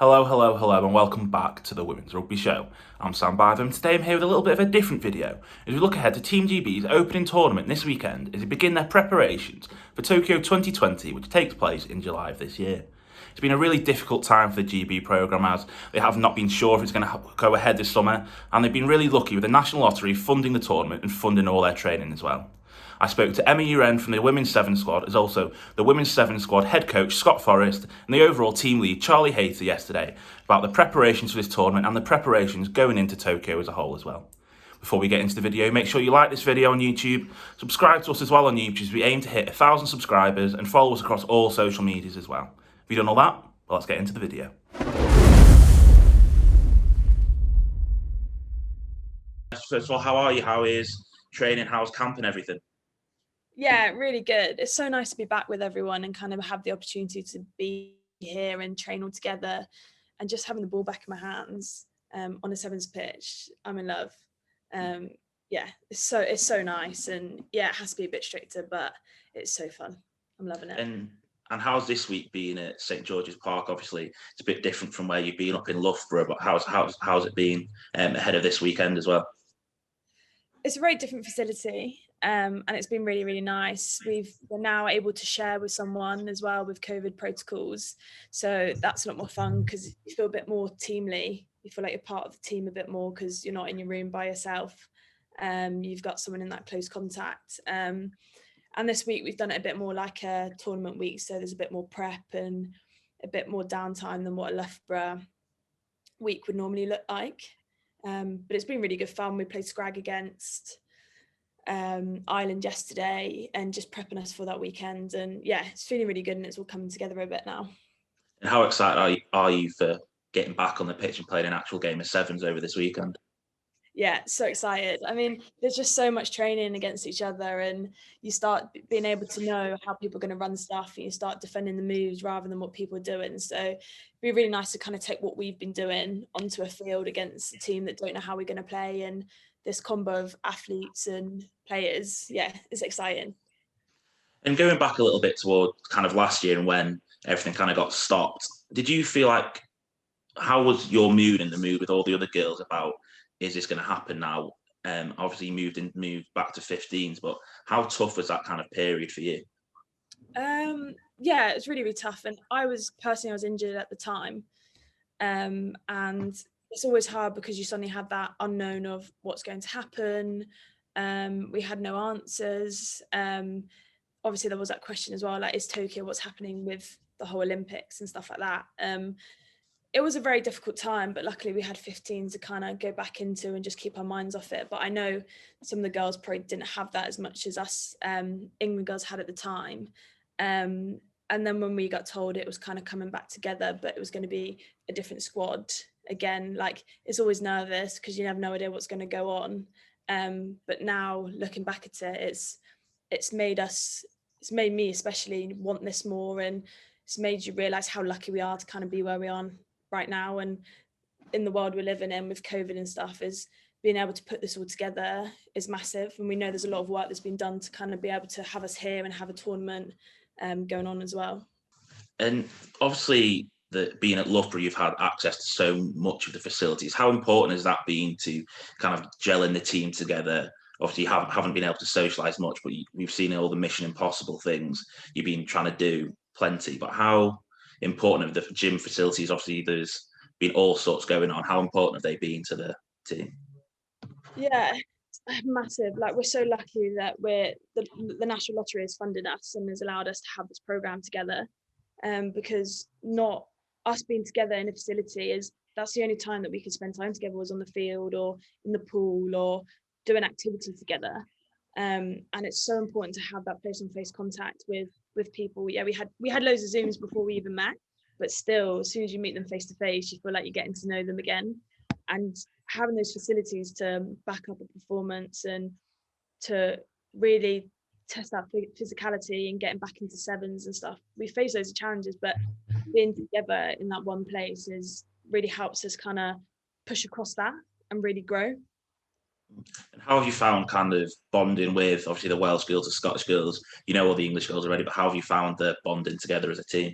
Hello, hello, hello, and welcome back to the Women's Rugby Show. I'm Sam Bytham, and today I'm here with a little bit of a different video as we look ahead to Team GB's opening tournament this weekend as they begin their preparations for Tokyo 2020, which takes place in July of this year. It's been a really difficult time for the GB programme as they have not been sure if it's going to go ahead this summer, and they've been really lucky with the National Lottery funding the tournament and funding all their training as well. I spoke to Emma Uren from the Women's 7's squad, as also the Women's 7's squad head coach Scott Forrest and the overall team lead Charlie Hayter yesterday about the preparations for this tournament and the preparations going into Tokyo as a whole as well. Before we get into the video, make sure you like this video on YouTube, subscribe to us as well on YouTube as we aim to hit 1,000 subscribers, and follow us across all social medias as well. Have you done all that? Well, let's get into the video. First of all, how are you? How is training? How's camp and everything? Yeah, really good. It's so nice to be back with everyone and kind of have the opportunity to be here and train all together, and just having the ball back in my hands on a 7's pitch. I'm in love. Yeah, it's so nice, and yeah, it has to be a bit stricter, but it's so fun. I'm loving it. And how's this week been at St George's Park? Obviously, it's a bit different from where you've been up in Loughborough, but how's it been ahead of this weekend as well? It's a very different facility, and it's been really, really nice. We're now able to share with someone as well with COVID protocols, so that's a lot more fun because you feel a bit more teamly. You feel like you're part of the team a bit more because you're not in your room by yourself. You've got someone in that close contact. And this week we've done it a bit more like a tournament week, so there's a bit more prep and a bit more downtime than what a Loughborough week would normally look like. But it's been really good fun. We played Scrag against Ireland yesterday and just prepping us for that weekend. And yeah, it's feeling really good and it's all coming together a bit now. And how excited are you for getting back on the pitch and playing an actual game of 7's over this weekend? Yeah, so excited. I mean, there's just so much training against each other, and you start being able to know how people are going to run stuff, and you start defending the moves rather than what people are doing. So it'd be really nice to kind of take what we've been doing onto a field against a team that don't know how we're going to play, and this combo of athletes and players, yeah, it's exciting. And going back a little bit toward kind of last year and when everything kind of got stopped, did you feel like, how was your mood and the mood with all the other girls about, is this going to happen now? Obviously you moved back to 15s, but how tough was that kind of period for you? Yeah, it was really, really tough. And I was injured at the time. And it's always hard because you suddenly have that unknown of what's going to happen. We had no answers. Obviously there was that question as well, like, is Tokyo, what's happening with the whole Olympics and stuff like that? It was a very difficult time, but luckily we had 15 to kind of go back into and just keep our minds off it. But I know some of the girls probably didn't have that as much as us England girls had at the time. And then when we got told it was kind of coming back together, but it was going to be a different squad again, like, it's always nervous because you have no idea what's going to go on. But now looking back at it, it's made me especially want this more, and it's made you realise how lucky we are to kind of be where we are right now, and in the world we're living in with COVID and stuff, is being able to put this all together is massive. And we know there's a lot of work that's been done to kind of be able to have us here and have a tournament going on as well. And obviously, being at Loughborough, you've had access to so much of the facilities. How important has that been to kind of gelling the team together? Obviously, you haven't been able to socialise much, but we've seen all the Mission Impossible things you've been trying to do plenty. But how important are the gym facilities? Obviously, there's been all sorts going on. How important have they been to the team? Yeah, massive. Like, we're so lucky that the National Lottery has funded us and has allowed us to have this program together. Because not us being together in a facility, that's the only time that we could spend time together was on the field or in the pool or do an activity together. And it's so important to have that face-on-face contact with people. Yeah, we had loads of Zooms before we even met, but still, as soon as you meet them face to face, you feel like you're getting to know them again. And having those facilities to back up a performance and to really test that physicality and getting back into 7's and stuff. We face those challenges, but being together in that one place really helps us kind of push across that and really grow. And how have you found kind of bonding with, obviously, the Welsh girls, the Scottish girls? You know all the English girls already, but how have you found the bonding together as a team?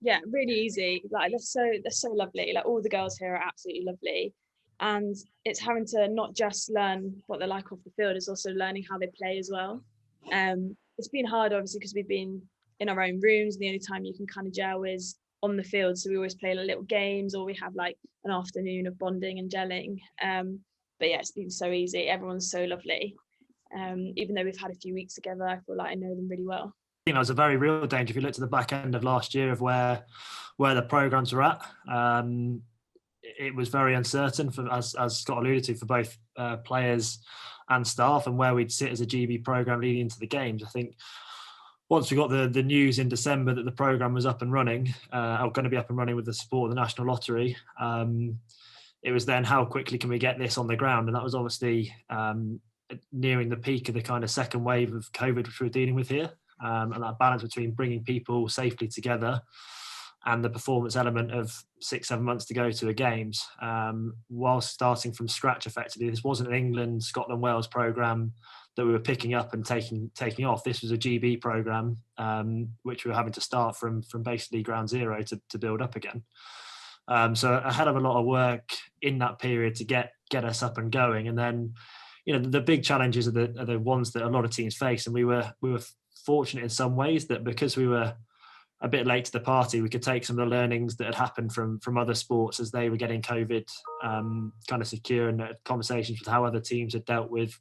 Yeah, really easy. Like they're so lovely. Like all the girls here are absolutely lovely. And it's having to not just learn what they're like off the field, it's also learning how they play as well. It's been hard obviously because we've been in our own rooms, and the only time you can kind of gel is on the field. So we always play little games, or we have like an afternoon of bonding and gelling. But yeah, it's been so easy. Everyone's so lovely. Even though we've had a few weeks together, I feel like I know them really well. I think that was a very real danger if you looked at the back end of last year of where the programs were at. It was very uncertain, for, as Scott alluded to, for both players and staff, and where we'd sit as a GB program leading into the games. I think once we got the news in December that the program was up and running, or going to be up and running with the support of the National Lottery, it was then how quickly can we get this on the ground, and that was obviously nearing the peak of the kind of second wave of COVID which we're dealing with here. And that balance between bringing people safely together and the performance element of 6-7 months to go to a games, whilst starting from scratch effectively. This wasn't an England, Scotland, Wales programme that we were picking up and taking off. This was a GB programme, which we were having to start from basically ground zero to build up again. So a hell of a lot of work in that period to get us up and going. And then, the big challenges are the ones that a lot of teams face. And we were fortunate in some ways that because we were a bit late to the party, we could take some of the learnings that had happened from other sports as they were getting COVID kind of secure, and conversations with how other teams had dealt with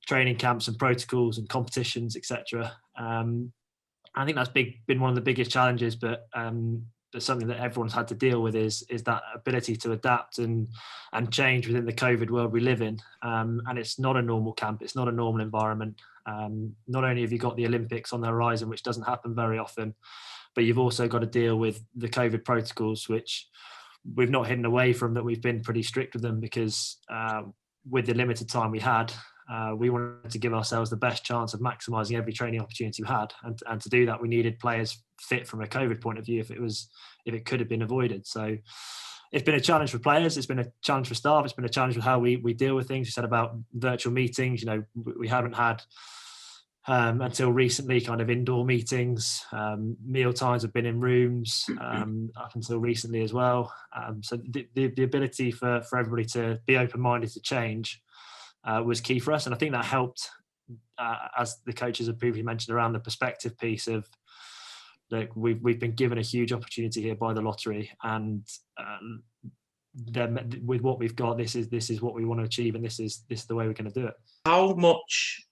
training camps and protocols and competitions, etc. I think that's been one of the biggest challenges, but something that everyone's had to deal with is that ability to adapt and change within the COVID world we live in. And it's not a normal camp, it's not a normal environment. Not only have you got the Olympics on the horizon, which doesn't happen very often, but you've also got to deal with the COVID protocols, which we've not hidden away from, that we've been pretty strict with them because with the limited time we had, we wanted to give ourselves the best chance of maximising every training opportunity we had, and to do that we needed players fit from a COVID point of view if it could have been avoided. So it's been a challenge for players, it's been a challenge for staff, it's been a challenge with how we deal with things. You said about virtual meetings, we haven't had until recently kind of indoor meetings. Meal times have been in rooms up until recently as well. So the ability for everybody to be open-minded to change was key for us, and I think that helped, as the coaches have previously mentioned, around the perspective piece of, look, we've been given a huge opportunity here by the lottery, and then with what we've got, this is what we want to achieve, and this is the way we're going to do it. How much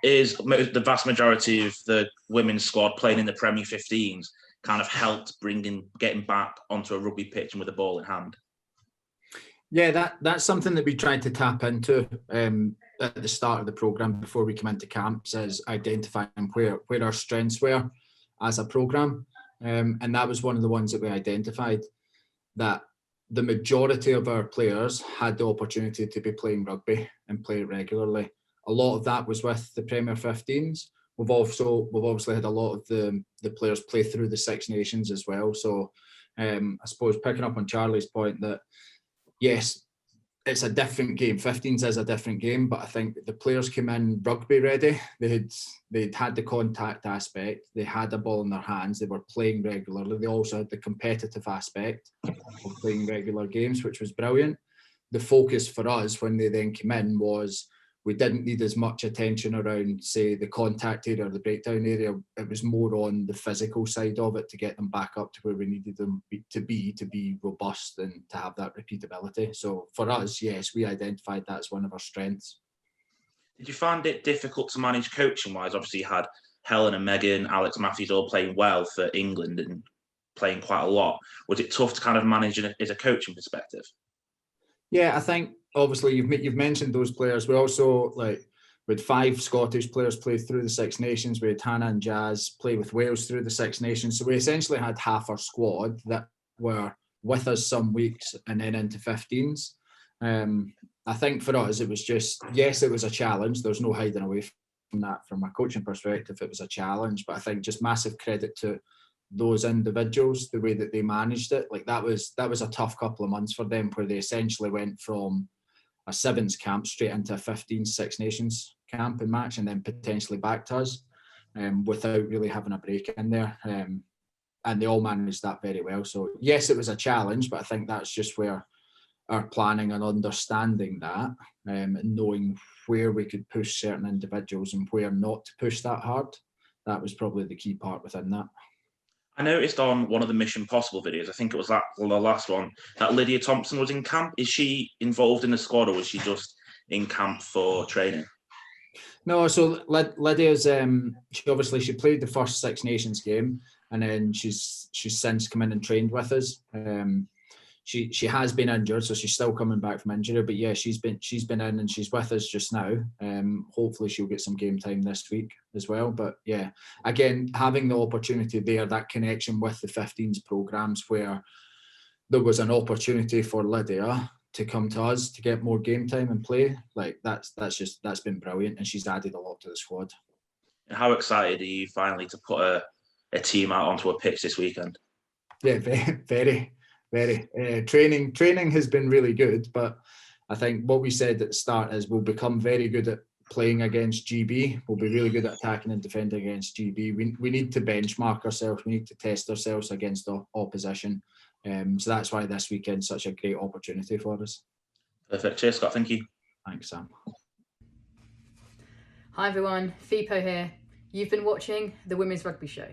is the vast majority of the women's squad playing in the Premier 15s kind of helped getting back onto a rugby pitch and with a ball in hand? Yeah, that's something that we tried to tap into at the start of the programme before we come into camps, is identifying where our strengths were as a programme. And that was one of the ones that we identified, that the majority of our players had the opportunity to be playing rugby and play it regularly. A lot of that was with the Premier 15s. We've obviously had a lot of the players play through the Six Nations as well. So I suppose picking up on Charlie's point that, yes, it's a different game. 15s is a different game, but I think the players came in rugby ready. They'd had the contact aspect. They had a ball in their hands. They were playing regularly. They also had the competitive aspect of playing regular games, which was brilliant. The focus for us when they then came in was, we didn't need as much attention around, say, the contact area or the breakdown area. It was more on the physical side of it to get them back up to where we needed them to be robust and to have that repeatability. So for us, yes, we identified that as one of our strengths. Did you find it difficult to manage coaching-wise? Obviously, you had Helen and Megan, Alex Matthews all playing well for England and playing quite a lot. Was it tough to kind of manage as a coaching perspective? Yeah, I think obviously you've mentioned those players. We also, with 5 Scottish players play through the Six Nations. We had Hannah and Jazz play with Wales through the Six Nations. So we essentially had half our squad that were with us some weeks and then into 15s. I think for us, it was just, yes, it was a challenge. There's no hiding away from that from a coaching perspective. It was a challenge, but I think just massive credit to those individuals, the way that they managed it. That was a tough couple of months for them, where they essentially went from a 7's camp straight into a 15 Six Nations camp and match, and then potentially back to us without really having a break in there. they all managed that very well. So yes, it was a challenge, but I think that's just where our planning and understanding that, and knowing where we could push certain individuals and where not to push that hard, that was probably the key part within that. I noticed on one of the Mission Possible videos, I think it was the last one, that Lydia Thompson was in camp. Is she involved in the squad, or was she just in camp for training? No, so Lydia's she played the first Six Nations game, and then she's since come in and trained with us. She has been injured, so she's still coming back from injury. But yeah, she's been in and she's with us just now. Hopefully she'll get some game time this week as well. But yeah, again, having the opportunity there, that connection with the 15s programs, where there was an opportunity for Lydia to come to us to get more game time and play, like that's been brilliant, and she's added a lot to the squad. And how excited are you finally to put a team out onto a pitch this weekend? Yeah, very. Training has been really good, but I think what we said at the start is we'll become very good at playing against GB. We'll be really good at attacking and defending against GB. We need to benchmark ourselves. We need to test ourselves against the opposition. So that's why this weekend's such a great opportunity for us. Perfect. Cheers, Scott. Thank you. Thanks, Sam. Hi everyone, Fipo here. You've been watching The Women's Rugby Show.